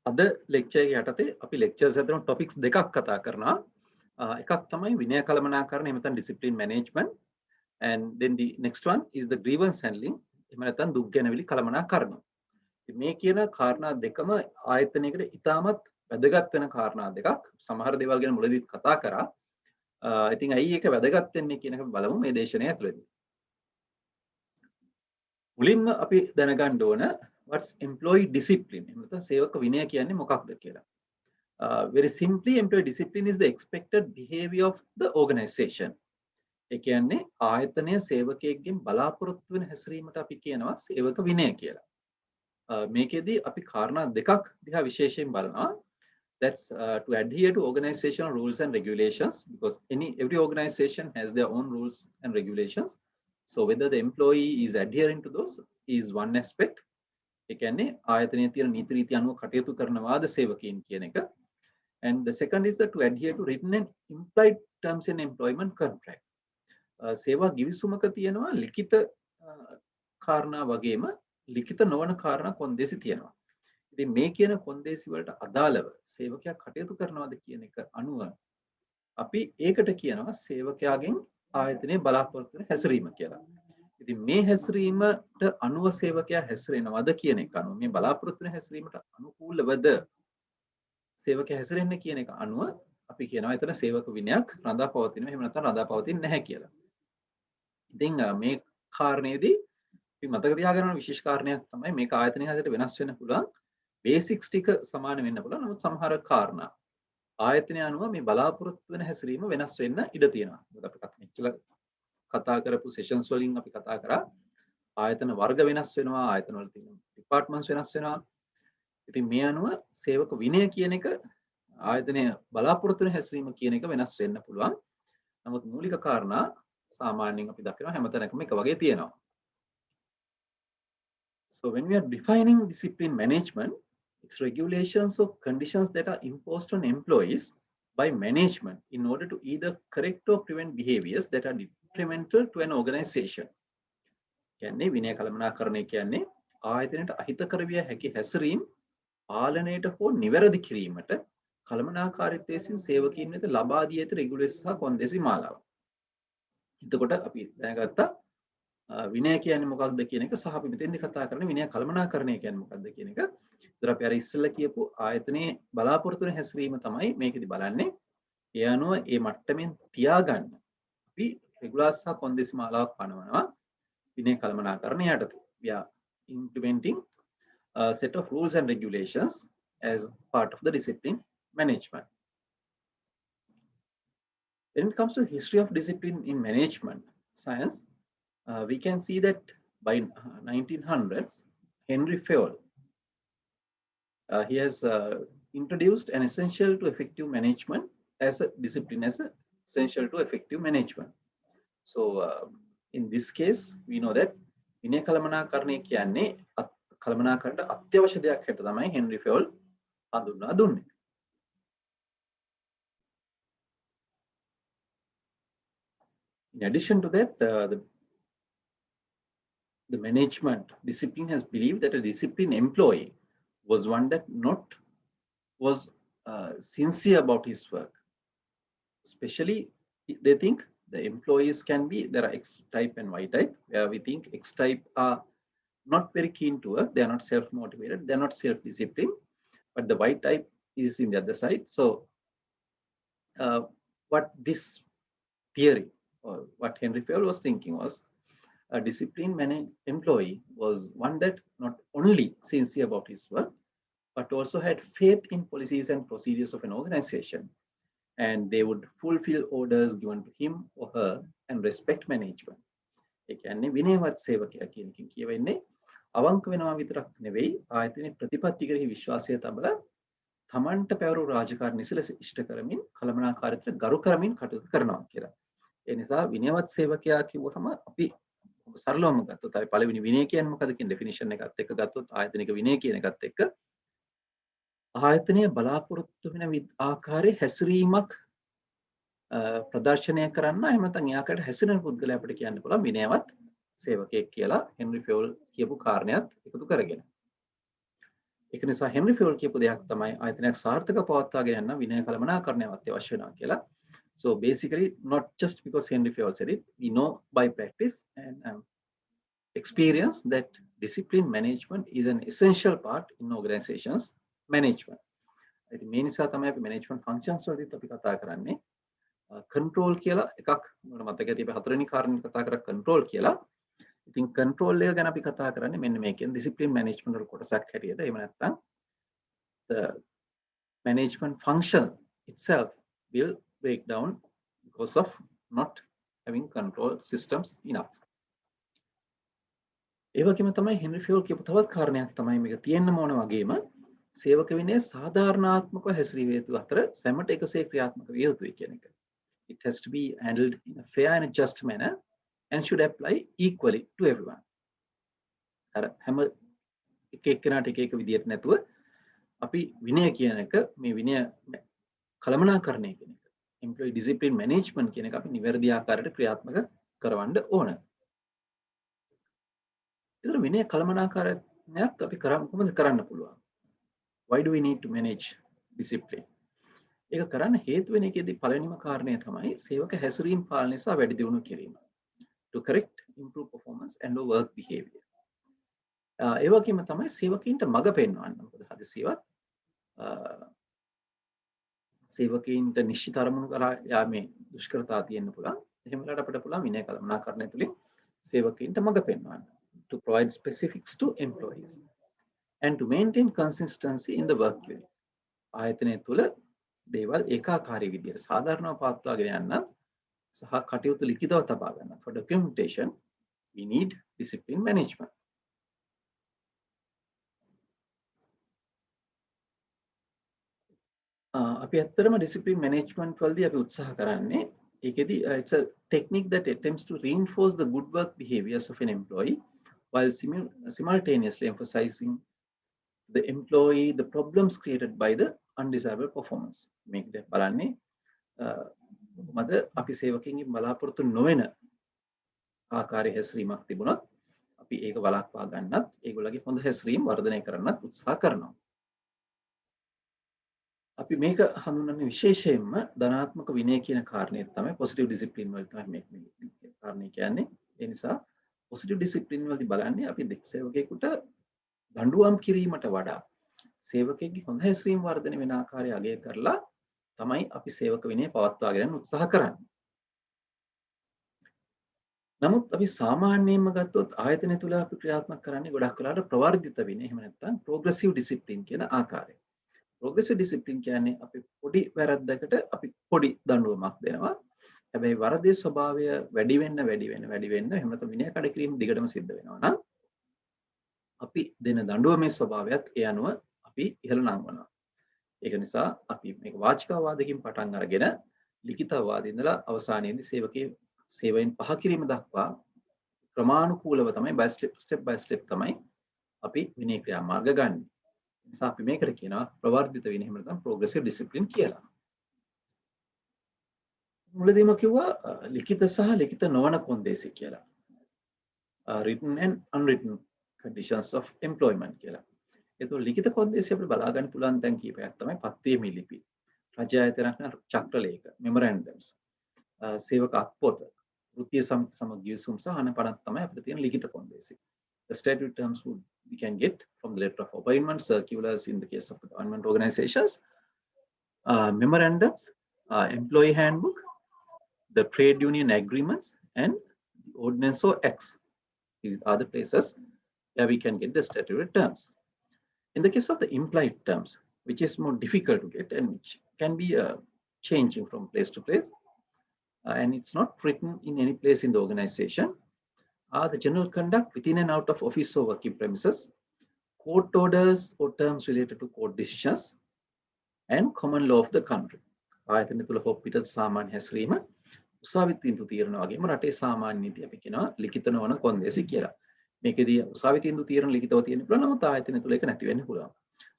අද lecture එක යටතේ අපි lectures අතර topics දෙකක් කතා කරනවා. එකක් තමයි විනය කළමනාකරණ එහෙම නැත්නම් discipline management, and then the next one is the grievance handling එහෙම නැත්නම් දුක් ගැනවිලි කළමනාකරණ. මේ කියන කාරණා දෙකම ආයතනයකට ඉතාමත් වැදගත් වෙන කාරණා දෙකක්. සමහර දේවල් ගැන මුලදීත් කතා කරා. ඉතින් ඇයි ඒක වැදගත් වෙන්නේ කියන එක බලමු මේ දේශනය ඇතුළතදී. මුලින්ම අපි දැනගන්න ඕන what's employee discipline. එහෙම නැත්නම් සේවක විනය කියන්නේ මොකක්ද කියලා. Very simply, employee discipline is the expected behavior of the organization. ඒ කියන්නේ ආයතනයේ සේවකයෙක්ගෙන් බලාපොරොත්තු වෙන හැසිරීමට අපි කියනවා සේවක විනය කියලා. මේකෙදී අපි කාරණා දෙකක් දිහා විශේෂයෙන් බලනවා. That's to adhere to organizational rules and regulations, because every organization has their own rules and regulations. So whether the employee is adhering to those is one aspect. ඒ කියන්නේ ආයතනයේ තියෙන නීති රීති අනුව කටයුතු කරනවාද සේවකයන් කියන එක. And the second is that to adhere to written and implied terms in employment contract. සේවා ගිවිසුමක තියෙනවා ලිඛිත කාරණා වගේම ලිඛිත නොවන කාරණා කොන්දේසි තියෙනවා. ඉතින් මේ කියන කොන්දේසි වලට අදාළව සේවකයා කටයුතු කරනවාද කියන එක අනුව අපි ඒකට කියනවා සේවකයාගෙන් ආයතනයේ බලාපොරොත්තු වෙන හැසිරීම කියලා. ඉතින් මේ හැසිරීමට අනුව සේවකයා හැසිරෙනවද කියන එක අනුව මේ බලාපොරොත්තු වෙන හැසිරීමට අනුකූලවද සේවකයා හැසිරෙන්නේ කියන එක අනුව අපි කියනවා එතන සේවක විනයක් රඳා පවතිනවා එහෙම නැත්නම් රඳා පවතින්නේ නැහැ කියලා. ඉතින් මේ කාරණේදී අපි මතක තියාගන්න ඕන විශේෂ කාරණයක් තමයි මේක ආයතනයක හැදෙට වෙනස් වෙන්න පුළුවන්. බේසික්ස් ටික සමාන වෙන්න පුළුවන්. නමුත් සමහර කාරණා ආයතනය අනුව මේ බලාපොරොත්තු වෙන හැසිරීම වෙනස් වෙන්න ඉඩ තියෙනවා. මොකද අපි කතා කරපු සෙෂන්ස් වලින් අපි කතා කරා ආයතන වර්ග වෙනස් වෙනවා, ආයතන වල තියෙන ඩිපාර්ට්මන්ට්ස් වෙනස් වෙනවා. ඉතින් මේ අනුව සේවක විනය කියන එක ආයතනය බලාපොරොත්තු වෙන හැසිරීම කියන එක වෙනස් වෙන්න පුළුවන්. නමුත් මූලික කාරණා සාමාන්‍යයෙන් අපි දකිනවා හැමතැනකම එක වගේ තියෙනවා. So when we are defining discipline management, it's regulations or conditions that are imposed on employees by management in order to either correct or prevent behaviors that are detrimental to an organization. කියන්නේ විනය කළමනාකරණය කියන්නේ ආයතනයට අහිතකර විය හැකි හැසිරීම් පාලනයට හෝ නිවැරදි කිරීමට කළමනාකාරීත්වයෙන් සේවකීන් වෙත ලබා දී ඇති රෙගුලේෂන් සහ කොන්දේසි මාලාව. එතකොට අපි දැනගත්තා විනය කියන්නේ මොකක්ද කියන එක සහ අපි මෙතෙන්දි කතා කරන්නේ විනය කළමනාකරණය කියන්නේ මොකක්ද කියන එක. ඒතර අපි අර ඉස්සෙල්ලා කියපු ආයතනයේ බලාපොරොත්තු වෙන හැසිරීම තමයි මේකෙදි බලන්නේ. ඒ අනුව මේ මට්ටමින් තියාගන්න අපි රෙගුලාස් සහ කොන්දේසි මාලාවක් පනවනවා විනය කළමනාකරණය යටතේ. We are implementing a set of rules and regulations as part of the discipline management. When it comes to the history of discipline in management science, we can see that by 1900s, Henry Fayol, he has introduced an essential to effective management as a discipline, as a essential to effective management. So in this case, we know that විනය කළමනාකරණය කියන්නේ කළමනාකරණයට අත්‍යවශ්‍ය දෙයක් හැට තමයි Henry ෆෙයොල් හඳුන්වා දුන්නේ. In addition to that, the management discipline has believed that a disciplined employee was one that was sincere about his work. Especially, they think the employees can be, there are X type and Y type, where we think X type are not very keen to work, they are not self-motivated, they are not self-disciplined, but the Y type is in the other side. So, what this theory, or what Henry Fayol was thinking was, a disciplined employee was one that not only sincere about his work, but also had faith in policies and procedures of an organization, and they would fulfill orders given to him or her and respect management. ඒ කියන්නේ විනයවත් සේවකයා කියන එකෙන් කියවෙන්නේ අවංක වෙනවා විතරක් නෙවෙයි ආයතනයේ ප්‍රතිපත්ති කෙරෙහි විශ්වාසය තබලා තමන්ට පැවරු රාජකාරී නිසලස ඉෂ්ට කරමින් කළමනාකාරීත්වයට ගරු කරමින් කටයුතු කරනවා කියලා. ඒ නිසා විනයවත් සේවකයා කිව්වම අපි සරලවම ගත්තොත් අපි පළවෙනි විනය කියන්නේ මොකද කියන ඩෙෆිනිෂන් එකත් එක්ක ගත්තොත් ආයතනික විනය කියන එකත් එක්ක ආයතනයේ බලාපොරොත්තු වෙන ආකාරයේ හැසිරීමක් ප්‍රදර්ශනය කරන්න එහෙම නැත්නම් එයාකට හැසිරෙන පුද්ගලයා අපිට කියන්න පුළුවන් විනයවත් සේවකයෙක් කියලා හෙන්රි ෆෙයොල් කියපු කාරණයක් එකතු කරගෙන. ඒක නිසා හෙන්රි ෆියෝල් කියපු දෙයක් තමයි ආයතනයක් සාර්ථක පවත්වාගෙන යන්න විනය කළමනාකරණයක් අවශ්‍ය වෙනවා කියලා. So basically, not just because Henry Fayol said it, we know by practice and experience that discipline management is an essential part in organizations management. ඉතින් මේ නිසා තමයි අපි management functions වලදීත් අපි කතා කරන්නේ control කියලා එකක් මට මතක ඇති අපි හතරවෙනි කාරණේ කතා කරා control කියලා. ඉතින් control එක ගැන අපි කතා කරන්නේ මෙන්න මේකෙන් discipline management වල කොටසක් හැටියට. එහෙම නැත්නම් the management function itself will break down because of not having control systems enough. ඒ වගේම තමයි හෙන්රි ෆියෝල් කියපු තවත් කාරණයක් තමයි මේක තියෙන්න ඕන වගේම සේවක විනය සාධාරණාත්මකව හැසිරීම හේතු අතර සැමට එකසේ ක්‍රියාත්මක විය යුතුයි කියන එක. It has to be handled in a fair and just manner and should apply equally to everyone. අර හැම එක්කෙනාට එක විදියට නැතුව අපි විනය කියන එක මේ විනය කළමනාකරණය කියන එක employee discipline management කියන එක අපි නිවැරදි ආකාරයට ක්‍රියාත්මක කරවන්න ඕන. ඒතර විනය කළමනාකරණයක් අපි කොහොමද කරන්න පුළුවන්? Why do we need to manage discipline? ඒක කරන්න හේතු වෙන එකේදී පළවෙනිම කාරණය තමයි සේවක හැසිරීම පාලනය සහ වැඩි දියුණු කිරීම. To correct, improve performance and work behavior. ඒ වගේම තමයි සේවකීන්ට මඟ පෙන්වන්න. මොකද හදිසියවත් සේවකීන්ට නිශ්චිත අරමුණු කරා යාමේ දුෂ්කරතා තියෙන්න පුළුවන්. එහෙම වෙලාවට අපිට පුළුවන් විනය කළමනාකරණය තුළින් සේවකීන්ට මඟ පෙන්වන්න. To provide specifics to employees and to maintain consistency in the work unit. ආයතනය තුළ දේවල් ඒකාකාරී විදියට සාධාරණව පවත්වාගෙන යන්න සහ කටයුතු ලිඛිතව තබා ගන්න. For documentation, we need discipline management. අපි ඇත්තටම discipline management වලදී අපි උත්සාහ කරන්නේ ඒකෙදී it's a technique that attempts to reinforce the good work behaviors of an employee while simultaneously emphasizing the employee the problems created by the undesirable performance. මේකද බලන්නේ මද අපි සේවකයන්ගෙන් බලාපොරොත්තු නොවන ආකාරයේ හැසිරීමක් තිබුණොත් අපි ඒක වළක්වා ගන්නත් ඒගොල්ලගේ හොඳ හැසිරීම වර්ධනය කරන්නත් උත්සාහ කරනවා. අපි මේක හඳුන්වන්නේ විශේෂයෙන්ම ධනාත්මක විනය කියන කාරණේ තමයි positive discipline වල තමයි මේක කාරණේ කියන්නේ. ඒ නිසා positive discipline වලදී බලන්නේ අපි සේවකයෙකුට දඬුවම් කිරීමට වඩා සේවකයෙක්ගේ හොඳ හැසිරීම වර්ධනය වෙන ආකාරය අගය කරලා තමයි අපි සේවක විනය පවත්වාගෙන යන්න උත්සාහ කරන්නේ. නමුත් අපි සාමාන්‍යයෙන්ම ගත්තොත් ආයතනය තුළ අපි ක්‍රියාත්මක කරන්නේ ගොඩක් වෙලාවට ප්‍රවර්ධිත විනය එහෙම නැත්නම් progressive discipline කියන ආකාරය. progressive discipline කියන්නේ අපි පොඩි වැරද්දකට අපි පොඩි දඬුවමක් දෙනවා. හැබැයි වරදේ ස්වභාවය වැඩි වෙන්න එහෙම නැත්නම් විනය කඩ කිරීම දිගටම සිද්ධ වෙනවා නම් අපි දෙන දඬුවමේ ස්වභාවයත් ඒ අනුව අපි ඉහළ නංවනවා. ඒක නිසා අපි මේක වාචිකවාදකින් පටන් අරගෙන ලිඛිතවාදී ඉඳලා අවසානයේදී සේවකයේ සේවයෙන් පහ කිරීම දක්වා ක්‍රමානුකූලව තමයි step by step තමයි අපි විනය ක්‍රියාමාර්ග ගන්න. ඒ නිසා අපි මේකට කියනවා ප්‍රවර්ධිත විනය එහෙම නැත්නම් progressive discipline කියලා. මුලදීම කිව්වා ලිඛිත සහ ලිඛිත නොවන කොන්දේසි කියලා. written and unwritten conditions of employment කියලා. ඒතකොට ලිඛිත කොන්දේසි අපිට බලා ගන්න පුළුවන් තැන් කීපයක් තමයි පත්වීමේ ලිපි, රජ ආයතනයන් චක්‍රලේඛ, memorandums, සේවක අත්පොත, වෘත්තීය සමිති සමග ගිවිසුම් සහ අනපනත් තමයි අපිට තියෙන ලිඛිත කොන්දේසි. The statute terms we can get from the letter of appointment, circulars in the case of the government organizations, memorandums, employee handbook, the trade union agreements, and the ordinance or acts. These are the places where we can get the statutory terms. In the case of the implied terms, which is more difficult to get and which can be changing from place to place, and it's not written in any place in the organization, are the general conduct within and out of office or working premises, court orders or terms related to court decisions, and common law of the country. ආයතන තුල පිටත සාමාන්‍ය හැසිරීම උසාවි තීන්දුව తీරන වගේම රටේ සාමාන්‍ය නීති අපි කියනවා ලිඛිත නොවන කොන්දේසි කියලා. මේකෙදී උසාවි තීන්දුව తీරන ලිඛිතව තියෙන්න පුළුවන් නමුත් ආයතන තුල ඒක නැති වෙන්න පුළුවන්.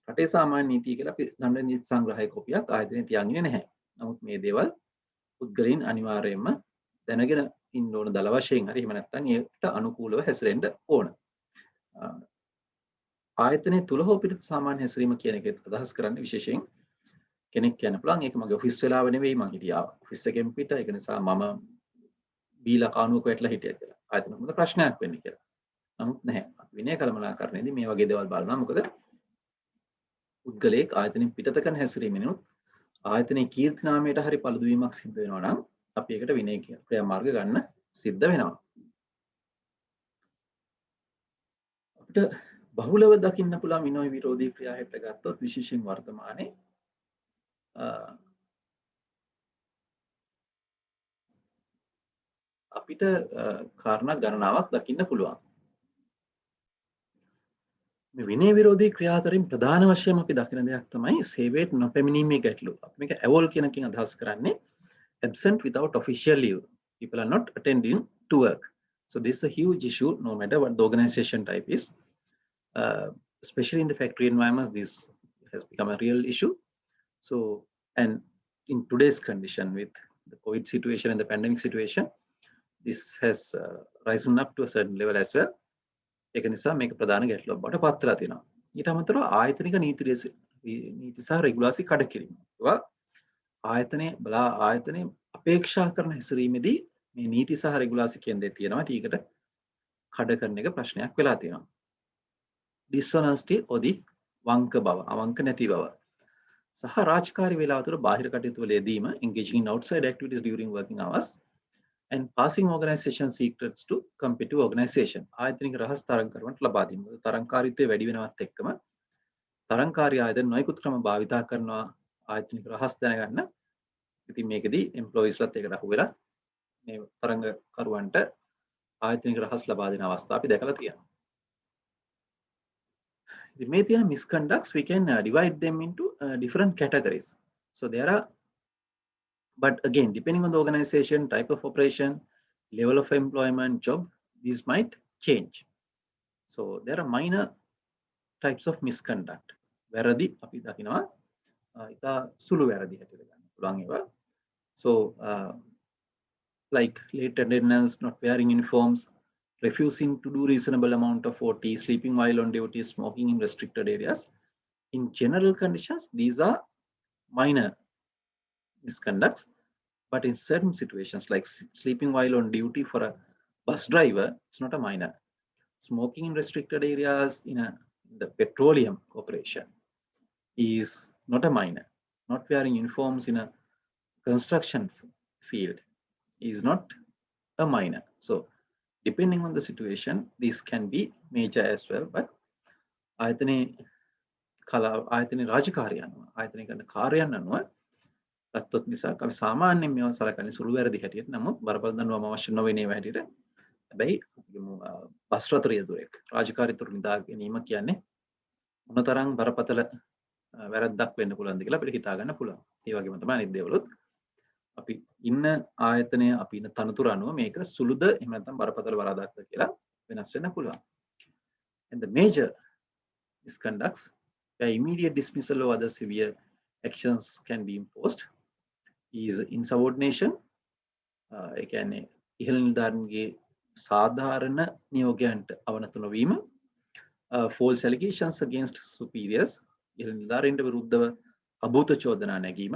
රටේ සාමාන්‍ය නීතිය කියලා අපි දඬු නීති සංග්‍රහයේ කොපියක් ආයතනයේ තියන් ඉන්නේ නැහැ. නමුත් මේ දේවල් පුද්ගලයන් අනිවාර්යයෙන්ම දැනගෙන ඉන්න ඕන දල වශයෙන් හරි එහෙම නැත්නම් ඒකට අනුකූලව හැසිරෙන්න ඕන. ආයතනයේ තුල හෝ පිටත සාමාන්‍ය හැසිරීම කියන එක අදහස් කරන්නේ විශේෂයෙන් කෙනෙක් කියන්න පුළුවන් ඒක මගේ ඔෆිස් වෙලාව නෙවෙයි මං හිටියා ඔෆිස් එකෙන් පිට ඒක නිසා මම බීලා කානුවක වැටලා හිටියා කියලා. ආයතන මොකද ප්‍රශ්නයක් වෙන්නේ කියලා. නමුත් නැහැ. විනය කළමනාකරණයේදී මේ වගේ දේවල් බලනවා. මොකද පුද්ගලයෙක් ආයතනෙන් පිටත කරන හැසිරීමෙනුත් ආයතනයේ කීර්ති නාමයට හරි පළුදු වීමක් සිද්ධ වෙනවා නම් අපි ඒකට විනය ක්‍රියාමාර්ග ගන්න සිද්ධ වෙනවා. අපිට බහුලව දකින්න පුළුවන් විනය විරෝධී ක්‍රියා හැට ගත්තොත් විශේෂයෙන් වර්තමානයේ අපිට කාරණා ගණනාවක් දකින්න පුළුවන්. මේ විනය විරෝධී ක්‍රියා අතරින් ප්‍රධාන වශයෙන් අපි දකින දෙයක් තමයි සේවයට නොපැමිණීමේ ගැටලුව. අපි මේක AWOL කියනකින් අදහස් කරන්නේ absent without official leave. People are not attending to work. So this is a huge issue no matter what the organization type is. Especially in the factory environments, this has become a real issue. So, and in today's condition with the COVID situation and the pandemic situation, this has risen up to a certain level as well. ඒක නිසා මේක ප්‍රධාන ගැටලුවක් බවට පත් වෙලා තියෙනවා. ඊට අමතරව ආයතනික නීති සහ රෙගුලාසි කඩකිරීම. ඒවා ආයතනයේ අපේක්ෂා කරන හැසිරීමේදී මේ නීති සහ රෙගුලාසි කියන දේ තියෙනවා. ඒකට කඩ කරන එක ප්‍රශ්නයක් වෙලා තියෙනවා. dishonesty ඔදි වංක බව, අවංක නැති බව. සහ රාජකාරී වේලාව තුළ බාහිර කටයුතු වල යෙදීම engaging in outside activities during working hours and passing organization secrets to competitive organization. ආයතනික රහස් තරඟ කරවන්නට ලබා දීම. තරඟකාරීත්වය වැඩි වෙනවත් එක්කම තරඟකාරී ආයතන නොයෙකුත් ක්‍රම භාවිතා කරනවා ආයතනික රහස් දැනගන්න. ඉතින් මේකෙදී එම්ප්ලොයිස්ලත් ඒකට අහු වෙලා මේ තරඟකරුවන්ට ආයතනික රහස් ලබා දෙන අවස්ථා අපි දැකලා තියෙනවා. ඉතින් මේ තියෙන misconducts we can divide them into different categories. So there are, but again depending on the organization, type of operation, level of employment, job, these might change. So there are minor types of misconduct. වැරදි අපි දකිනවා ඉතා සුළු වැරදි හැටියට ගන්න පුළුවන් ඒවා. So like late attendance, not wearing uniforms, refusing to do reasonable amount of OT, sleeping while on duty, smoking in restricted areas. In general conditions, these are minor misconducts. But in certain situations, like sleeping while on duty for a bus driver, it's not a minor. Smoking in restricted areas in the petroleum corporation is not a minor. Not wearing uniforms in a construction field is not a minor. So depending on the situation, this can be major as well. But ආයතනයේ රාජකාරිය අනුව ආයතනය කරන කාර්යයන් අනුව ගත්තොත් මිසක් අපි සාමාන්‍යයෙන් මේවා සලකන්නේ සුළු වැරදි හැටියට. නමුත් බරපතල දඬුවම අවශ්‍ය නොවන ඒවා හැටියට. හැබැයි බස් රථ රියදුරෙක් රාජකාරීතුරු නිදා ගැනීම කියන්නේ මොනතරම් බරපතල වැරද්දක් වෙන්න පුළුවන්ද කියලා අපිට හිතා ගන්න පුළුවන්. ඒ වගේම තමයි අනිත් දේවලුත් අපි ඉන්න ආයතනය අපි ඉන්න තනතුර අනුව මේක සුළුද එහෙම නැත්නම් බරපතල වරදක්ද කියලා වෙනස් වෙන්න පුළුවන්. And the major misconducts where immediate dismissal or other severe actions can be imposed is insubordination. ඒ කියන්නේ ඉහළ නිලධාරීන්ගේ සාධාරණ නියෝගයන්ට අවනත නොවීම, false allegations against superiors, ඉහළ නිලධාරීන්ට විරුද්ධව අභූත චෝදනා නැගීම,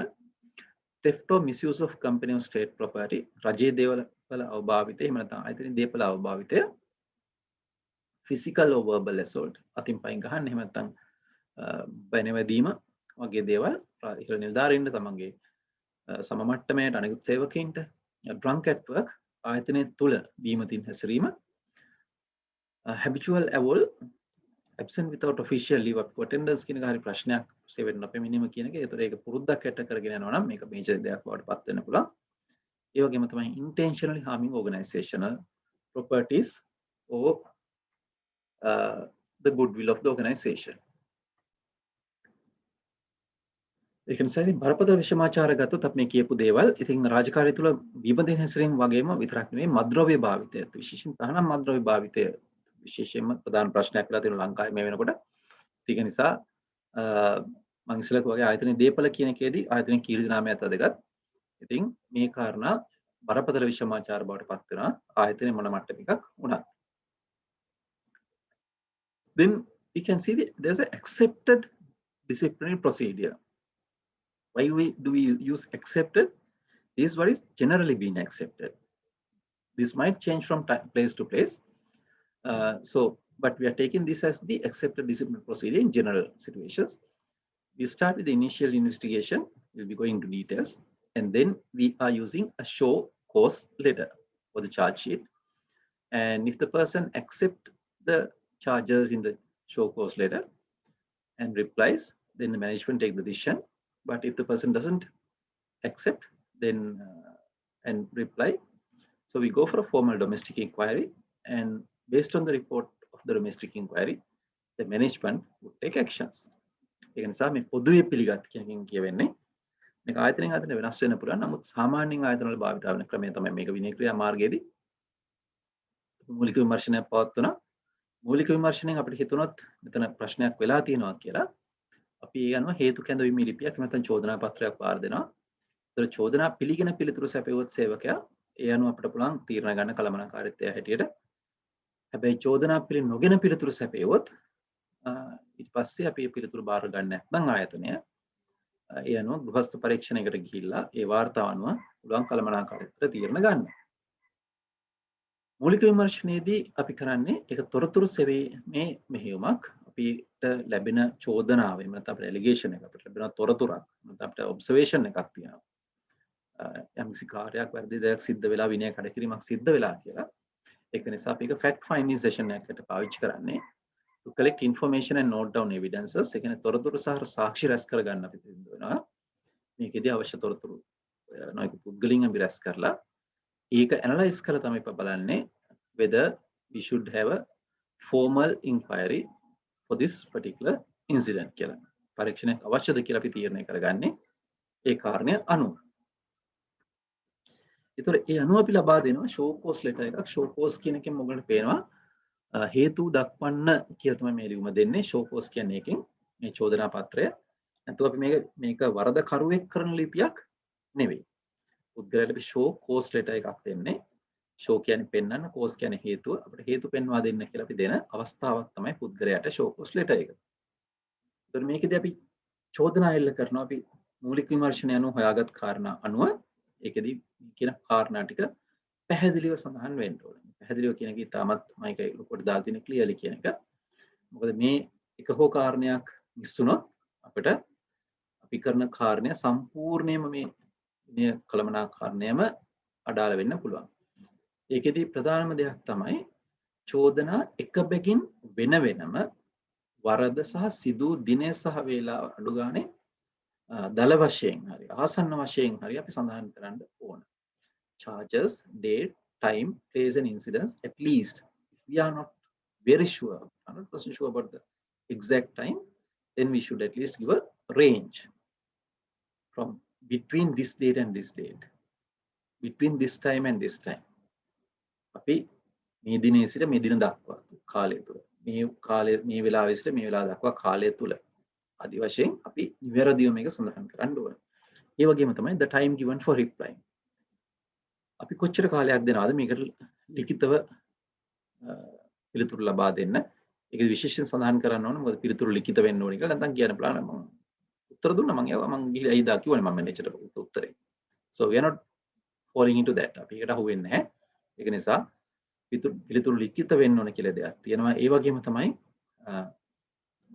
theft or misuse of company or state property, රජයේ දේවල් වල අවභාවිතය, එහෙම නැත්නම් ආයතනයේ දේපල අවභාවිතය, physical or verbal assault, අතින් පයින් ගහන්න, එහෙම නැත්නම් බැනවැදීම වගේ දේවල් ඉහළ නිලධාරීන්ට තමන්ගේ සම මට්ටමේට අනෙකුත් සේවකයින්ට, drunk at work, ආයතනයේ තුල බීමතින් හැසිරීම, habitual AWOL, absent without official leave, attendance කියන එක හරි ප්‍රශ්නයක් සේවයට නොපැමිණීම කියන එක. ඒතර ඒක පුරුද්දක් හැට කරගෙන යනවා නම් මේක මේජර් දෙයක් බවට පත් වෙන්න පුළුවන්. ඒ වගේම තමයි intentionally harming organizational properties or the goodwill of the organization. ඒක නිසා ඉතින් බරපතල විෂමාචාර ගත්තොත් අපි මේ කියපු දේවල් ඉතින් රාජකාරිය තුළ බීමතින් හැසිරීම වගේම විතරක් නෙවෙයි මද්ද්‍රව්‍ය භාවිතය, විශේෂයෙන් තහනම් මද්ද්‍රව්‍ය භාවිතය විශේෂයෙන්ම ප්‍රධාන ප්‍රශ්නයක් වෙලා තියෙනවා ලංකාවේ මේ වෙනකොට. ඒක නිසා මම ඉස්සෙල්ලා වගේ ආයතනයේ දේපල කියන එකේදී ආයතනයේ කීර්ති නාමයත් වැදගත්. ඉතින් මේ කාරණා බරපතල විෂමාචාර බවට පත් වෙනවා ආයතනයේ මොන මට්ටමක වුණත්. Then we can see there's an accepted disciplinary procedure. Why do we use accepted? This is what is generally being accepted. This might change from place to place. But we are taking this as the accepted disciplinary procedure in general situations. We start with the initial investigation. We'll be going into details. And then we are using a show cause letter for the charge sheet. And if the person accepts the charges in the show cause letter and replies, then the management take the decision. But if the person doesn't accept, then and reply, so we go for a formal domestic inquiry, and based on the report of the domestic inquiry, the management would take actions. ඒ නිසා මේ පොදුවේ පිළිගත් කියනකින් කියවෙන්නේ මේක ආයතනයෙන් ආයතන වෙනස් වෙන්න පුළුවන්. නමුත් සාමාන්‍යයෙන් ආයතනවල භාවිත වෙන ක්‍රමය තමයි මේක විනය ක්‍රියා මාර්ගයේදී මූලික විමර්ශනයක් පවත්වන. මූලික විමර්ශනයෙන් අපිට හිතුණොත් මෙතන ප්‍රශ්නයක් වෙලා තියෙනවා කියලා අපි ඒ අනුව හේතු කැඳවීමේ ලිපියක් නැත්නම් චෝදනා පත්‍රයක් වාර දෙනවා. ඒතර චෝදනා පිළිගෙන පිළිතුරු සැපයුවොත් සේවකයා ඒ අනුව අපිට පුළුවන් තීරණ ගන්න කළමනාකාරීත්වය හැටියට. හැබැයි චෝදනා පිළි නොගෙන පිළිතුරු සැපයුවොත් ඊට පස්සේ අපි පිළිතුරු බාර ගන්න නැත්නම් ආයතනය ඒ අනුව ගෘහස්ත පරීක්ෂණයකට ගිහිල්ලා ඒ වාර්තාව අනුව පුළුවන් කළමනාකාරීත්වයට තීරණ ගන්න. මූලික විමර්ශනයේදී අපි කරන්නේ ඒක තොරතුරු සෙවීමේ මෙහෙයුමක්. අපිට ලැබෙන චෝදනාව එහෙම නැත්නම් අපිට ඇලිගේෂන් එක අපිට ලැබෙන තොරතුරක් නැත්නම් අපිට ඔබ්සර්වේෂන් එකක් තියෙනවා. යම්කිසි කාර්යයක් වැරදි දෙයක් සිද්ධ වෙලා විනය කඩකිරීමක් සිද්ධ වෙලා කියලා. ඒක නිසා අපි ඒක ෆැක්ට් ෆයින්ඩින් සෙෂන් එකකට පාවිච්චි කරන්නේ. To collect information and note down evidences. ඒ කියන්නේ තොරතුරු සහ සාක්ෂි රැස් කරගන්න අපි සිද්ධ වෙනවා. මේකෙදී අවශ්‍ය තොරතුරු නොයෙකුත් පුද්ගලයන් අපි රැස් කරලා ඒක ඇනලයිස් කරලා තමයි අපි බලන්නේ whether we should have a formal inquiry for this particular incident කියලා. පරීක්ෂණයක් අවශ්‍යද කියලා අපි තීරණය කරගන්නේ ඒ කාරණය අනුව. ඒතර ඒ අනුව අපි ලබා දෙනවා show cause letter එකක්. show cause කියන එකෙන් මොකටද පේනවා හේතු දක්වන්න කියලා තමයි මේ ලියුම දෙන්නේ. show cause කියන්නේ එකෙන් මේ චෝදනා පත්‍රය. නැත්නම් අපි මේක වරද කරුවෙක් කරන ලිපියක් නෙවෙයි. පුද්ගලයාට අපි show cause letter එකක් දෙන්නේ. show කියන්නේ පෙන්වන්න, cause කියන්නේ හේතුව. අපිට හේතු පෙන්වා දෙන්න කියලා අපි දෙන අවස්ථාවක් තමයි පුද්ගලයාට show cause letter එක. ඒතර මේකදී අපි චෝදනා එල්ල කරනවා. අපි මූලික විමර්ශනය අනුව හොයාගත් කාරණා අනුව ඒකෙදී කියන කාරණා ටික පැහැදිලිව සඳහන් වෙන්න ඕනේ. පැහැදිලිව කියන එක ඉතාමත් මයික ලොකුට දාලා තියෙන ක්ලියර්ලි කියන එක. මොකද මේ එක හෝ කාරණයක් මිස් වුණොත් අපිට අපි කරන කාරණය සම්පූර්ණයෙන්ම මේ කළමනාකරණයම අඩාල වෙන්න පුළුවන්. ඒකෙදී ප්‍රධානම දෙයක් තමයි චෝදනා එක බැගින් වෙන වෙනම වරද සහ සිදු දිනය සහ වේලාව අඩු ගානේ දල වශයෙන් හරි ආසන්න වශයෙන් හරි අපි සඳහන් කරන්න ඕන. Charges, date, time, place and incidents at least. If we are not very sure, 100% sure about the exact time, then we should at least give a range from between this date and this date, between this time and this time. අපි මේ දිනේ සිට මේ දින දක්වා කාලය තුල මේ වෙලාවෙ සිට මේ වෙලාව දක්වා කාලය තුල ආදි වශයෙන් අපි නිවැරදිව මේක සඳහන් කරන්න ඕනේ. ඒ වගේම තමයි the time given for replying. අපි කොච්චර කාලයක් දෙනවද මේකට ලිඛිතව පිළිතුරු ලබා දෙන්න. ඒක විශේෂයෙන් සඳහන් කරන්න ඕනේ. මොකද පිළිතුරු ලිඛිත වෙන්න ඕනේ කියලා නැත්නම් කියන්න බලන්න මම උත්තර දුන්නා මම ගිහලා ඊදා කිව්වනේ මම මැනේජර්ට උත්තරේ. So we are not falling into that. අපි ඒකට අහු වෙන්නේ නැහැ. ඒක නිසා පිළිතුරු ලිඛිත වෙන්න ඕනේ කියලා දෙයක් තියෙනවා. ඒ වගේම තමයි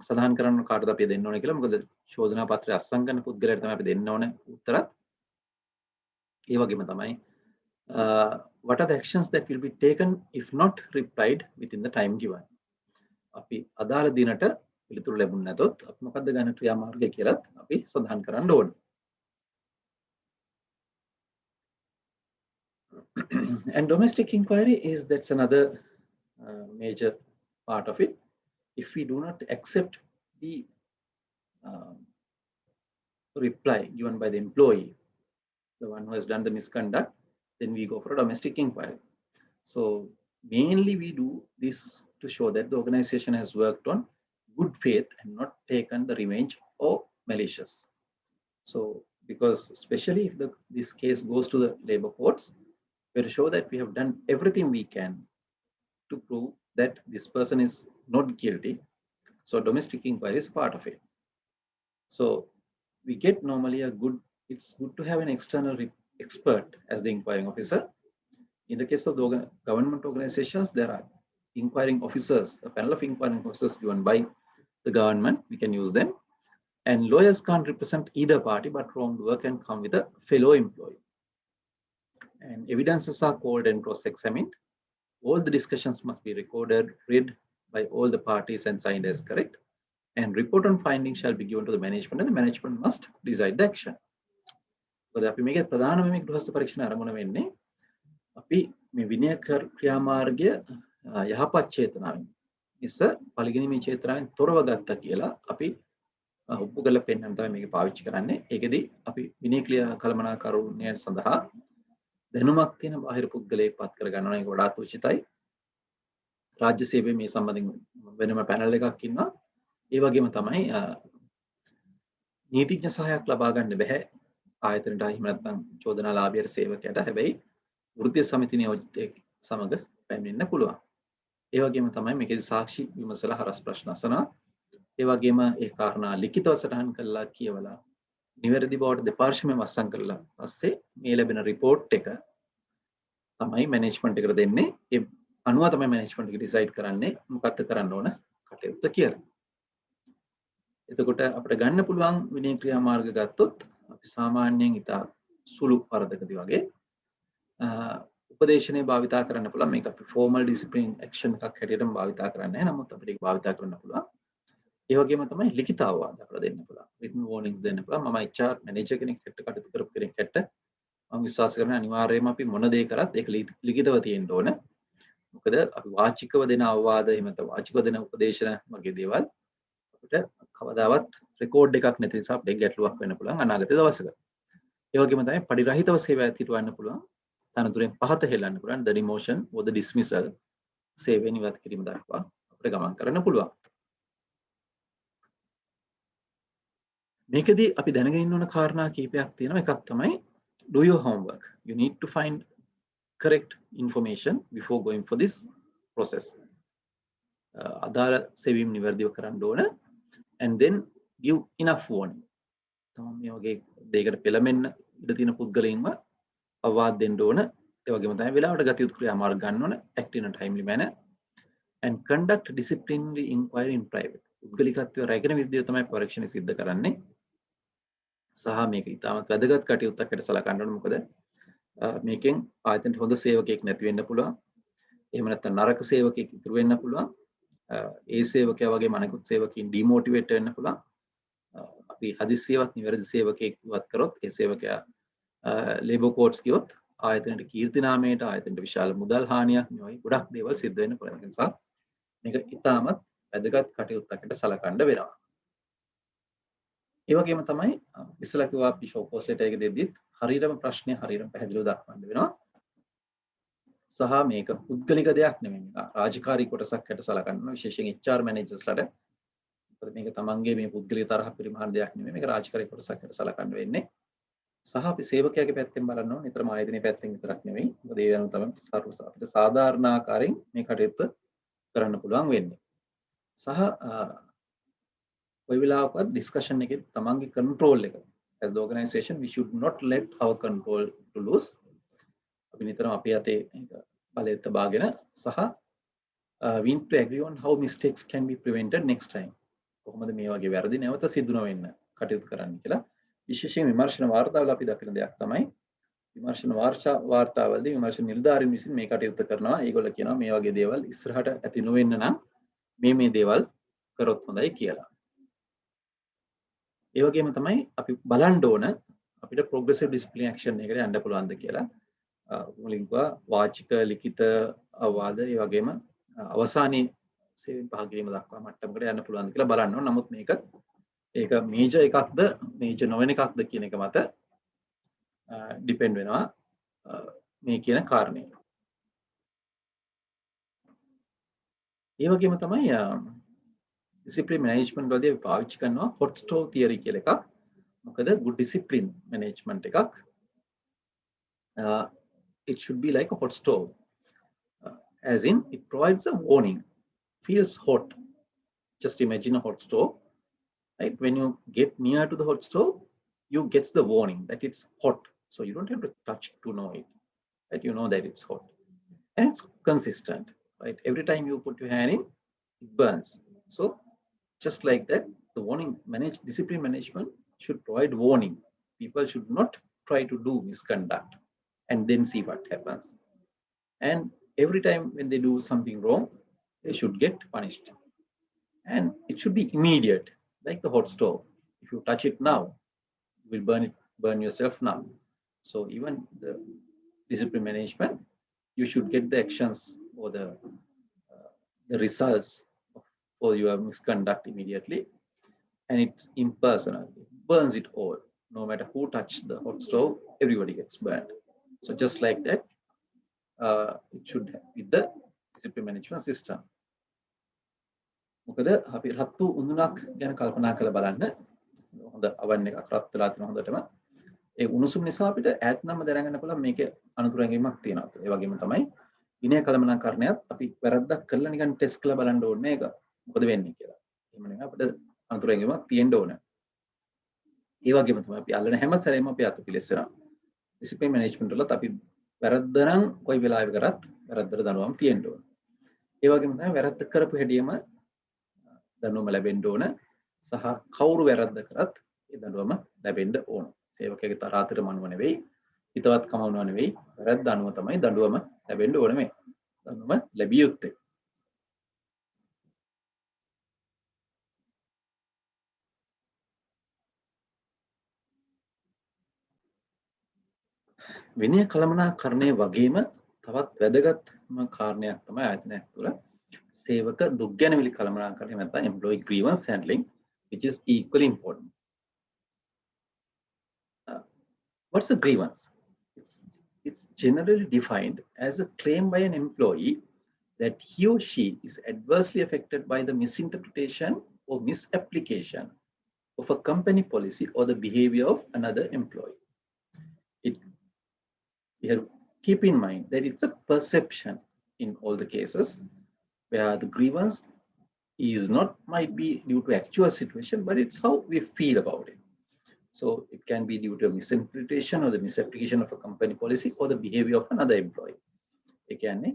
සඳහන් කරන්න කාටද අපි දෙන්න ඕනේ කියලා. මොකද චෝදනා පත්‍රය අත්සන් කරන පුද්ගලයාට තමයි අපි දෙන්න ඕනේ උත්තරත්. ඒ වගේම තමයි what are the actions that will be taken if not replied within the time given. අපි අදාළ දිනට පිළිතුරු ලැබුණ නැතොත් අපි මොකද්ද ගන්න ක්‍රියාමාර්ගය කියලාත් අපි සඳහන් කරන්න ඕනේ. And domestic inquiry that's another major part of it. If we do not accept the reply given by the employee, the one who has done the misconduct, then we go for a domestic inquiry. So mainly we do this to show that the organization has worked on good faith and not taken the revenge or malicious. So because especially if this case goes to the labor courts, we will show that we have done everything we can to prove that this person is not guilty. So domestic inquiry is part of it. So we get normally it's good to have an external expert as the inquiring officer. In the case of the government organizations, there are inquiring officers, a panel of inquiring officers given by the government. We can use them. And lawyers can't represent either party, but wrongdoer can come with a fellow employee. And evidences are called and cross-examined. All the discussions must be recorded, read by all the parties and signed as correct. And report on findings shall be given to the management, and the management must decide the action. So අපි මේකේ ප්‍රධානම මේ ගෘහස්ත පරීක්ෂණ ආරම්භන වෙන්නේ අපි මේ විනය ක්‍රියාමාර්ගය යහපත් චේතනාවෙන් ඉස්ස පරිගණීමේ චේතනාවෙන් තොරව ගත්තා කියලා අපි ඔප්පු කරලා පෙන්නන්න තමයි මේක පාවිච්චි කරන්නේ. ඒකෙදි අපි විනය ක්‍රියා කළමනාකරුණය සඳහා දැනුමක් තියෙන බාහිර පුද්ගලයෙක් පත් කර ගන්නවා. ඒක වඩාත් උචිතයි. රාජ්‍ය සේවයේ මේ සම්බන්ධයෙන් වෙනම පැනල් එකක් ඉන්නවා. ඒ වගේම තමයි නීතිඥ සහායක් ලබා ගන්න බෑ ආයතනයට එහෙම නැත්නම් චෝදනාලාභියට සේවකයට. හැබැයි වෘත්තීය සමිති නියෝජිතයෙක් සමග පැමිණෙන්න පුළුවන්. ඒ වගේම තමයි මේකේ සාක්ෂි විමසලා හරස් ප්‍රශ්න අසනවා. ඒ වගේම ඒ කාරණා ලිඛිතව සටහන් කරලා කියවලා නිවැරදි බවට දෙපාර්ශ්වයම වස්සන් කරලා පස්සේ මේ ලැබෙන රිපෝට් එක තමයි මැනේජ්මන්ට් එකට දෙන්නේ. ඒ අනුව තමයි මැනේජ්මන්ට් එක ඩිසයිඩ් කරන්නේ මොකක්ද කරන්න ඕන කටයුත්ත කියලා. එතකොට අපිට ගන්න පුළුවන් විනය ක්‍රියාමාර්ග ගත්තොත් අපි සාමාන්‍යයෙන් ඉතා සුළු වරදකදී වගේ උපදේශනය භාවිතා කරන්න පුළුවන්. මේක අපි ෆෝමල් ඩිසිප්ලින් ඇක්ෂන් එකක් හැටියටම භාවිතා කරන්නේ නැහැ. නමුත් අපිට ඒක භාවිතා කරන්න පුළුවන්. ඒ වගේම තමයි ලිඛිත අවවාද අපිට දෙන්න පුළුවන්. written warnings දෙන්න පුළුවන්. මම HR මැනේජර් කෙනෙක් හැටියට කටයුතු කරපු කෙනෙක් හැටියට මම විශ්වාස කරනවා අනිවාර්යයෙන්ම අපි මොන දේ කරත් ඒක ලිඛිතව තියෙන්න ඕන. මොකද අපි වාචිකව දෙන අවවාද එහෙම නැත්නම් වාචිකව දෙන උපදේශන වගේ දේවල් අපිට කවදාවත් රෙකෝඩ් එකක් නැති නිසා අපිට ගැටලුවක් වෙන්න පුළුවන් අනාගත දවසක. ඒ වගේම තමයි පරිරහිතව සේවය ඇතිවන්න පුළුවන්. තනතුරෙන් පහත හෙලන්න පුළුවන්. the demotion or the dismissal සේවය නිවත් කිරීම දක්වා අපිට ගමන් කරන්න පුළුවන්. මේකදී අපි දැනගෙන ඉන්න ඕන කාරණා කීපයක් තියෙනවා. එකක් තමයි do your homework. You need to find correct information before going for this process. අදාළ සෙවීම නිවැරදිව කරන්න ඕන. And then give enough warning. තමයි මේ වගේ දෙයකට පෙළඹෙන්න ඉඩ තියෙන පුද්ගලයින්ව අවවාද දෙන්න ඕන. ඒ වගේම තමයි වෙලාවට ගත යුතු ක්‍රියාමාර්ග ගන්න ඕන. act in a timely manner and conduct disciplinary inquiry in private. පුද්ගලිකත්වය රැගෙන විදිය තමයි පරීක්ෂණ සිද්ධ කරන්නේ. සහ මේක ඉතාමත් වැදගත් කටයුත්තක් හැටියට සලකන්න ඕන. මොකද මේකෙන් ආයතනට හොඳ සේවකයෙක් නැති වෙන්න පුළුවන්. එහෙම නැත්නම් නරක සේවකයෙක් ඉතුරු වෙන්න පුළුවන්. ඒ සේවකයා වගේ අනෙකුත් සේවකයන් ඩිමෝටිවේට් වෙන්න පුළුවන්. අපි හදිස්සියවත් නිවැරදි සේවකයෙක් ඉවත් කරොත් ඒ සේවකයා ලේබර් කෝඩ්ස් කියොත් ආයතනයේ කීර්ති නාමයට ආයතනයේ විශාල මුදල් හානියක් මේ වගේ ගොඩක් දේවල් සිද්ධ වෙන්න පුළුවන්. ඒ නිසා මේක ඉතාමත් වැදගත් කටයුත්තකට සලකන්න වෙනවා. ඒ වගේම තමයි ඉස්සලා කිව්වා අපි ෂෝ පෝස්ට් ලෙටර් එක දෙද්දිත් හරියටම ප්‍රශ්නය හරියටම පැහැදිලිව දක්වන්න වෙනවා. සහ මේක පුද්ගලික දෙයක් නෙමෙයි. මේක රාජකාරී කොටසක් හැට සලකන්න විශේෂයෙන් HR මැනේජර්ස්ලාට. මොකද මේක තමන්ගේ මේ පුද්ගලික තරහ පරිමාණ දෙයක් නෙමෙයි. මේක රාජකාරී කොටසක් හැට සලකන්න වෙන්නේ. සහ අපි සේවකයාගේ පැත්තෙන් බලන්න ඕනේ. නිතරම ආයතනයේ පැත්තෙන් විතරක් නෙමෙයි. මොකද ඒ වෙනුව තමයි අපිට සාධාරණ ආකාරයෙන් මේ කටයුත්ත කරන්න පුළුවන් වෙන්නේ. සහ ඔය වෙලාවකත් ඩිස්කෂන් එකේ තමන්ගේ කන්ට්‍රෝල් එක as the organization we should not let our control to lose. අපි නිතරම අපේ අතේ බලය තබාගෙන සහ we need to agree on how mistakes can be prevented next time. කොහොමද මේ වගේ වැරදි නැවත සිදු නොවෙන්න කටයුතු කරන්න කියලා. විශේෂයෙන් විමර්ශන වාර්තාවල අපි දකින දෙයක් තමයි විමර්ශන වාර්තාවලදී විමර්ශන නිලධාරීන් විසින් මේ කටයුත්ත කරනවා. ඒගොල්ලෝ කියනවා මේ වගේ දේවල් ඉස්සරහට ඇති නොවෙන්න නම් මේ දේවල් කරොත් හොඳයි කියලා. ඒ වගේම තමයි අපි බලන්න ඕන අපිට progressive discipline action එකකට යන්න පුළුවන්ද කියලා. මුලින්ම වාචික ලිඛිත අවවාද ඒ වගේම අවසානයේ සේවයෙන් පහ කිරීම දක්වා මට්ටමකට යන්න පුළුවන්ද කියලා බලන්න ඕන. නමුත් ඒක මේජර් එකක්ද මේජර් නොවන එකක්ද කියන එක මත ඩිපෙන්ඩ් වෙනවා මේ කියන කාරණේ. ඒ වගේම තමයි discipline management වලදී අපි පාවිච්චි කරනවා hot stove theory කියලා එකක්. මොකද good discipline management එකක් it should be like a hot stove, as in it provides a warning, feels hot, Just imagine a hot stove, right? When you get near to the hot stove, you get the warning that it's hot. So you don't have to touch to know it, right? You know that it's hot. And it's consistent, right? Every time you put your hand in, it burns. So just like that, the warning discipline management should provide warning. People should not try to do misconduct and then see what happens. And every time when they do something wrong, they should get punished. And it should be immediate, like the hot stove. If you touch it now, you will burn yourself now. So even the discipline management, you should get the actions or the results for your misconduct immediately. And it's impersonal. It burns it all. No matter who touched the hot stove, everybody gets burned. So just like that, it should with the discipline management system. මොකද අපි රත්තු උණුනක් ගැන කල්පනා කරලා බලන්න. හොඳ අවන් එකක් රත් වෙලා තියෙන හොඳටම. ඒ උණුසුම නිසා අපිට ඈත නම් දැනගන්න පුළුවන් මේකේ අනුතුරු ඇඟීමක් තියෙනවා. ඒ වගේම තමයි විනය කළමනාකරණයත් අපි වැරද්දක් කරලා නිකන් ටෙස්ට් කරලා බලන්න ඕනේ ඒක මොකද වෙන්නේ කියලා. එහෙම නෙවෙයි අපිට අනුතුරු ඇඟීමක් තියෙන්න ඕනේ. ඒ වගේම තමයි අපි අල්ලන හැම සැරේම අපි අත පිළිස් වෙනවා. ඩිසිප්ලින් මැනේජ්මන්ට් වලත් අපි වැරද්ද නම් කොයි වෙලාවෙ කරත් වැරද්දට දඬුවම් තියෙන්න ඕනේ. ඒ වගේම තමයි වැරද්ද කරපු හැටියෙම දඬුවම ලැබෙන්න ඕන සහ කවුරු වැරද්ද කරත් ඒ දඬුවම ලැබෙන්න ඕන. සේවකයාගේ තරාතිරම අනුව නෙවෙයි, හිතවත්කම අනුව නෙවෙයි, වැරද්ද අනුව තමයි දඬුවම ලැබෙන්න ඕන මේ. දඬුවම ලැබිය යුත්තේ. විනය කළමනාකරණය වගේම තවත් වැදගත්ම කාරණයක් තමයි ආයතනයක් තුළ සේවක දුක්ගැනවිලි කළමනාකරණය නැත්නම් employee grievance handling, which is equally important. What's a grievance? It's generally defined as a claim by an employee that he or she is adversely affected by the misinterpretation or misapplication of a company policy or the behavior of another employee. Keep in mind that it's a perception in all the cases where the grievance is not might be due to actual situation, but it's how we feel about it. So it can be due to a misinterpretation or the misapplication of a company policy or the behavior of another employee. ඒ කියන්නේ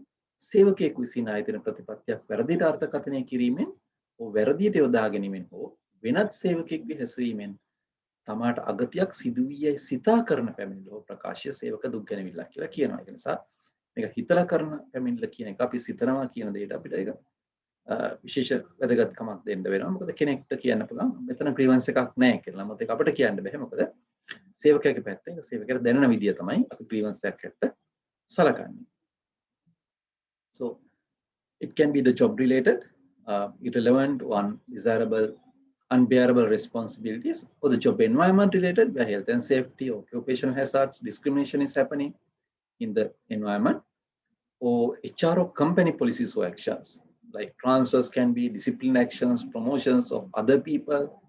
සේවකයෙකු විසින් ආයතන ප්‍රතිපත්තියක් වැරදිට අර්ථකථනය කිරීමෙන් හෝ වැරදියට යොදා ගැනීමෙන් හෝ වෙනත් සේවකයෙකුගේ හැසිරීමෙන් තමාට අගතියක් සිදුවියයි සිතා කරන පැමිණිල්ල හෝ ප්‍රකාශය සේවක දුක්ගැනවිල්ලක් කියලා කියනවා. ඒ නිසා මේක හිතලා කරන පැමිණිල්ල කියන එක අපි සිතනවා කියන දෙයට අපිට ඒක විශේෂ වැදගත්කමක් දෙන්න වෙනවා. මොකද කෙනෙක්ට කියන්න පුළුවන් මෙතන ග්‍රීවන්ස් එකක් නැහැ කියලා. නමුත් ඒක අපිට කියන්න බෑ. මොකද සේවකයාගේ පැත්තෙන් සේවකයාට දැනෙන විදිය තමයි අපි ග්‍රීවන්ස් එකක් ඇත්ත සලකන්නේ. So it can be the job related, irrelevant, or undesirable, unbearable responsibilities, or the job environment related, where health and safety, occupational hazards, discrimination is happening in the environment, or HR or company policies or actions, like transfers can be discipline actions, promotions of other people,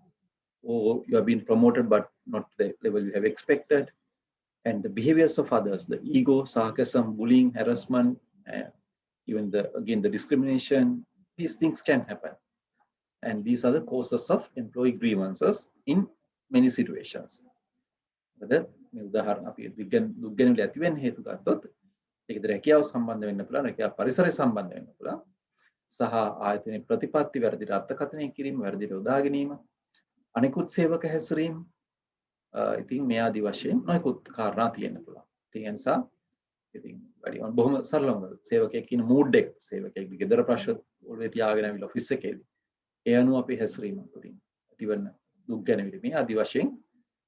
or you have been promoted but not the level you have expected, and the behaviors of others, the ego, sarcasm, bullying, harassment, even the discrimination. These things can happen. And these are the causes of employee grievances in many situations. මේ උදාහරණ අපි දුක්ගැනවිලි ඇති වෙන්න හේතු ගත්තොත් ඒකද රැකියාව සම්බන්ධ වෙන්න පුළුවන්, රැකියාව පරිසරය සම්බන්ධ වෙන්න පුළුවන්, සහ ආයතනයේ ප්‍රතිපත්ති වැරදිට අර්ථකථනය කිරීම, වැරදිට යොදා ගැනීම, අනිකුත් සේවක හැසිරීම, ඉතින් මේ ආදි වශයෙන් නොයෙකුත් කාරණා තියෙන්න පුළුවන්. ඒ නිසා ඉතින් බොහොම සරලවම සේවකයෙක් කියන මූඩ් එක, සේවකයෙක්ගේ ගෙදර ප්‍රශ්න ඔළුවේ තියාගෙන ආවිල්ලා ඔෆිස් එකේදී ඒ අනුව අපි හැසිරීම තුළින් ඇතිවන දුක්ගැනවිලි මේ ආදි වශයෙන්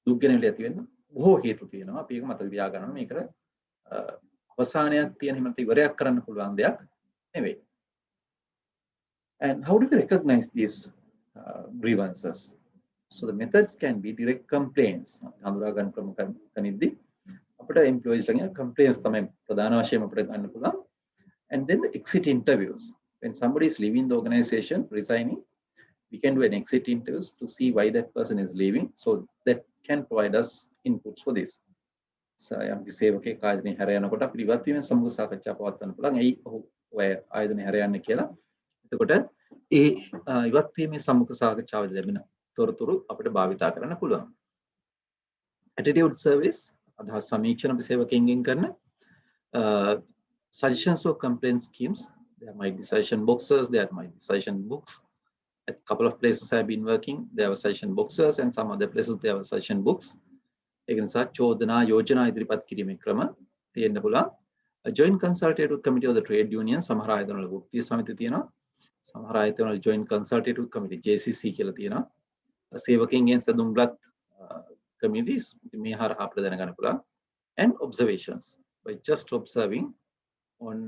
දුක්ගැනවිලි ඇති වෙන්න බොහෝ හේතු තියෙනවා. අපි ඒක මතක තියාගන්න ඕනේ. මේකට අවසානයක් තියෙන හැම නැත්නම් ඉවරයක් කරන්න පුළුවන් දෙයක් නෙවෙයි. And how do we recognize these grievances? So the methods can be direct complaints. හඳුනා ගන්න ප්‍රමුඛ තැනදී අපිට employees ලාගෙන් complaints තමයි ප්‍රධාන වශයෙන් අපිට ගන්න පුළුවන්. And then the exit interviews. When somebody is leaving the organization, resigning, we can do an exit interviews to see why that person is leaving. So that can provide us inputs for this. So යම් සේවකයෙක් ආයතනය හැර යනකොට අපි ඉවත් වීමෙන් සමුග සාකච්ඡා පවත්වන්න පුළුවන්. ඇයි ඔය ආයතනය හැර යන්නේ කියලා. එතකොට ඉවත් වීමේ සම්මුඛ සාකච්ඡාවල ලැබෙන තොරතුරු අපිට භාවිතා කරන්න පුළුවන්. Attitude service අදහස් සමීක්ෂණ අපි සේවකයන්ගෙන් කරන suggestions or complaint schemes. There might be suggestion boxes, there might be suggestion books. At a couple of places I have been working, there were suggestion boxes, and some other places there were suggestion books. ඒක නිසා චෝදනා යෝජනා ඉදිරිපත් කිරීමේ ක්‍රම තියෙන්න පුළුවන්. Joint Consultative Committee of the Trade Union සමහර ආයතනවල වෘත්තීය සමිති තියෙනවා. සමහර ආයතනවල Joint Consultative Committee JCC කියලා තියෙනවා. සේවකයන්ගෙන් සදුම්ලත් committees මේ හරහා අපිට දැනගන්න පුළුවන්. And observations. By just observing on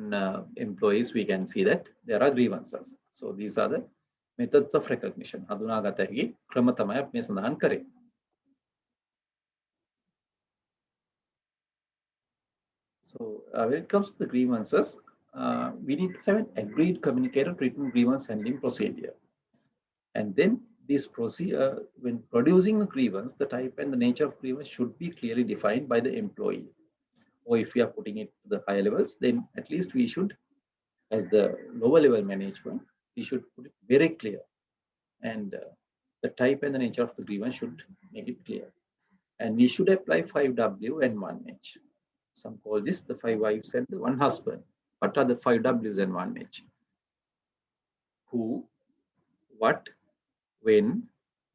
employees, we can see that there are grievances. So these are the methods of recognition. හඳුනාගත හැකි ක්‍රම තමයි අපි මේ සඳහන් කරේ. So when it comes to the grievances, we need to have an agreed communicated written grievance handling procedure. And then this procedure, when producing a grievance, the type and the nature of grievance should be clearly defined by the employee. Or if we are putting it to the higher levels, then at least we should, as the lower level management, we should put it very clear. And the type and the nature of the grievance should make it clear. And we should apply 5W and 1H. Some call this the 5 wives and the 1 husband. What are the 5 W's and 1H? Who, what, when,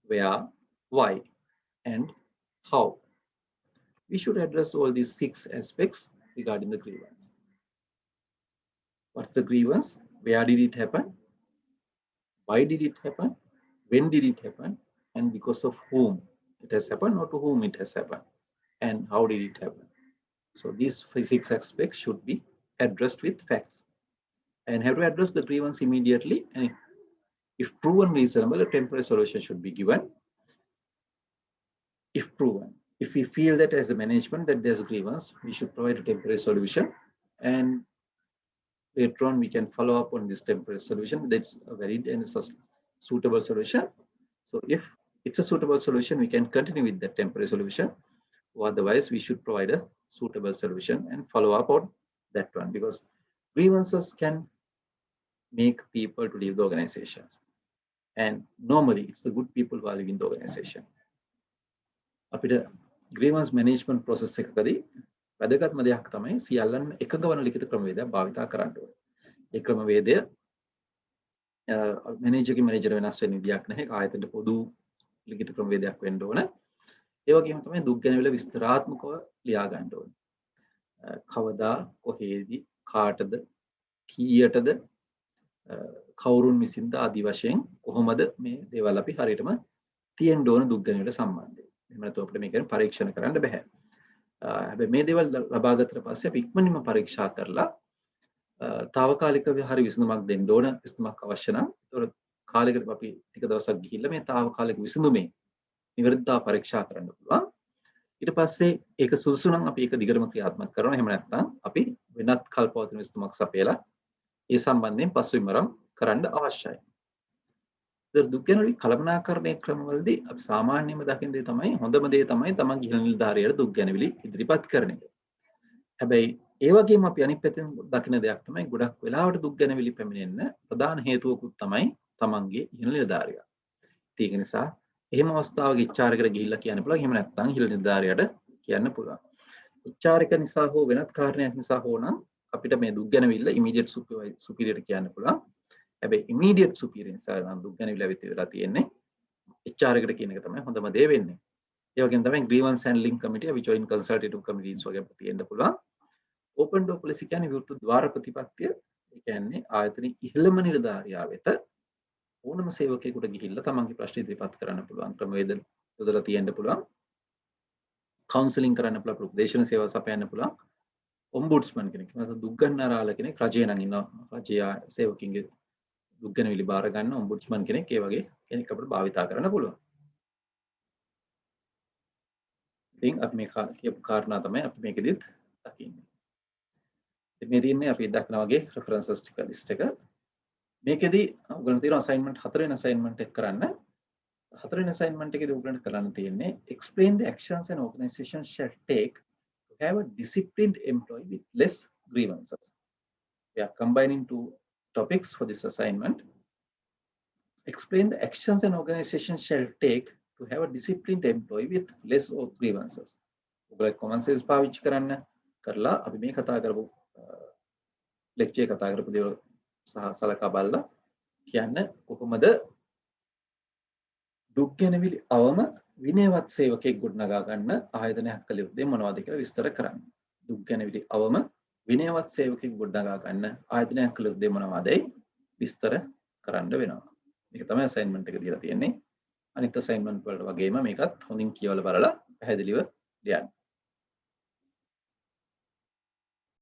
where, why, and how. We should address all these 6 aspects regarding the grievance. What's the grievance? Where did it happen? Why did it happen? When did it happen? And because of whom it has happened, or to whom it has happened, and how did it happen? So these 6 aspects should be addressed with facts, and have to address the grievance immediately. And if proven reasonable, a temporary solution should be given. If proven, if we feel that as a management that there's a grievance, we should provide a temporary solution, and later on we can follow up on this temporary solution. That's a valid and suitable solution. So if it's a suitable solution, we can continue with that temporary solution. Otherwise, we should provide a suitable solution and follow up on that one, because grievances can make people to leave the organizations. And normally, it's the good people who are leaving the organization. අපිට grievance management process එකකදී වැදගත්ම දෙයක් තමයි සියල්ලන් එකඟ වන ලිඛිත ක්‍රමවේදයක් භාවිතා කරන්න ඕනේ. ඒ ක්‍රමවේදය මැනේජර්ගේ මැනේජර් වෙනස් වෙන විදියක් නැහැ. ආයතනයේ පොදු ලිඛිත ක්‍රමවේදයක් වෙන්න ඕනේ. ඒ වගේම තමයි දුක් ගැනවිල විස්තරාත්මකව ලියා ගන්න ඕනේ. කවදා, කොහේදී, කාටද, කීයටද, කවුරුන් විසින්ද ආදී වශයෙන් කොහොමද මේ දේවල් අපි හරියටම තියෙන්න ඕන දුක් ගැනවිල සම්බන්ධයෙන්. එහෙම නැත්නම් අපිට මේක පරීක්ෂණ කරන්න බෑ. හැබැයි මේ දේවල් ලබා ගත්තට පස්සේ අපි ඉක්මනින්ම පරීක්ෂා කරලා తాවකාලිකව හරි විසඳුමක් දෙන්න ඕන. විසඳුමක් අවශ්‍ය නම් ඒතකොට කාලයකට අපි ටික දවසක් ගිහිල්ලා මේ తాවකාලික විසඳුමේ නිවැරදිතාව පරීක්ෂා කරන්න පුළුවන්. ඊට පස්සේ ඒක සුදුසු නම් අපි ඒක දිගටම ක්‍රියාත්මක කරනවා. එහෙම නැත්නම් අපි වෙනත් කල්පවතුන විසඳුමක් සපයලා ඒ සම්බන්ධයෙන් පසුබිමරම් කරන්න අවශ්‍යයි. දුක් ගැනවිල කළමනාකරණය ක්‍රමවලදී අපි සාමාන්‍යයෙන්ම දකින දේ තමයි හොඳම දේ තමයි තමන් ගිහින් නිලධාරියට දුක් ගැනවිලි ඉදිරිපත් කරන එක. හැබැයි ඒ වගේම අපි අනිත් පැත්තෙන් දකින දෙයක් තමයි ගොඩක් වෙලාවට දුක් ගැනවිලි පැමිණෙන්න ප්‍රධාන හේතුවකුත් තමයි තමන්ගේ ඉහළ නිලධාරියා. ඒක නිසා එහෙම අවස්ථාවක HR එකට ගිහිල්ලා කියන්න පුළුවන්. එහෙම නැත්නම් ඉහළ නිලධාරියට කියන්න පුළුවන්. HR එක නිසා හෝ වෙනත් කාරණයක් නිසා හෝ නම් අපිට මේ දුක් ගැනවිල්ල ඉමීඩියට් සුපීරියර් කියන්න පුළුවන්. හැබැයි ඉමීඩියට් සුපීරියර් නිසා නම් දුක් ගැනවිල්ල ඇවිත් වෙලා තියෙන්නේ HR එකට කියන එක තමයි හොඳම දේ වෙන්නේ. ඒ වගේම තමයි grievance handling committee, අපි joint consultative committees වගේ තියෙන්න පුළුවන්. open door policy කියන්නේ විවෘත ద్వාර ප්‍රතිපත්තිය. ඒ කියන්නේ ආයතනයේ ඉහළම නිලධාරියා වෙත ඕනම සේවකයෙකුට ගිහිල්ලා තමන්ගේ ප්‍රශ්න ඉදිරිපත් කරන්න පුළුවන්. ක්‍රමවේද යොදලා තියෙන්න පුළුවන්. කවුන්සලින් කරන්න පුළුවන්. ප්‍රදේශන සේවා සපයන්න පුළුවන්. ඔම්බුඩ්ස්මන් කෙනෙක්. නැත්නම් දුක් ගන්නනාරාල කෙනෙක් රජේ නම් ඉන්නවා. රජයේ සේවකින්ගේ දුක් ගැනවිලි බාර ගන්න ඔම්බුඩ්ස්මන් කෙනෙක් ඒ වගේ කෙනෙක් අපිට භාවිතා කරන්න පුළුවන්. ඉතින් අපි මේ කියපු කාරණා තමයි අපි මේකෙදිත් දකින්නේ. මේ දින්නේ අපි දක්න වගේ රෙෆරන්සස් ටික ලිස්ට් එක. මේකෙදි ඔයගොල්ලන් තියෙන අසයින්මන්ට් 4 වෙනි අසයින්මන්ට් එක කරන්න. 4 වෙනි අසයින්මන්ට් එකේදී ඔයගොල්ලන්ට කරන්න තියෙන්නේ explain the actions an organization shall take to have a disciplined employee with less grievances. We are combining two topics for this assignment. explain the actions an organization shall take to have a disciplined employee with less of grievances. ඔයගොල්ලෝ common sense පාවිච්චි කරන්න කරලා අපි මේ කතා කරපු lecture කතා කරපු දේවල් සහ සලකා බලලා කියන්න කොහොමද දුක් ගැනවිලි අවම විනයවත් සේවකයෙක් ගොඩනගා ගන්න ආයතනයක් කළ යුත්තේ මොනවද කියලා විස්තර කරන්න. දුක් ගැනවිලි අවම විනයවත් සේවකයෙක් ගොඩනගා ගන්න ආයතනයක් කළ යුත්තේ මොනවදයි විස්තර කරන්න වෙනවා. මේක තමයි අසයින්මන්ට් එක දීලා තියෙන්නේ. අනිත් අසයින්මන්ට් වලට වගේම මේකත් හොඳින් කියවලා බලලා පැහැදිලිව ලියන්න.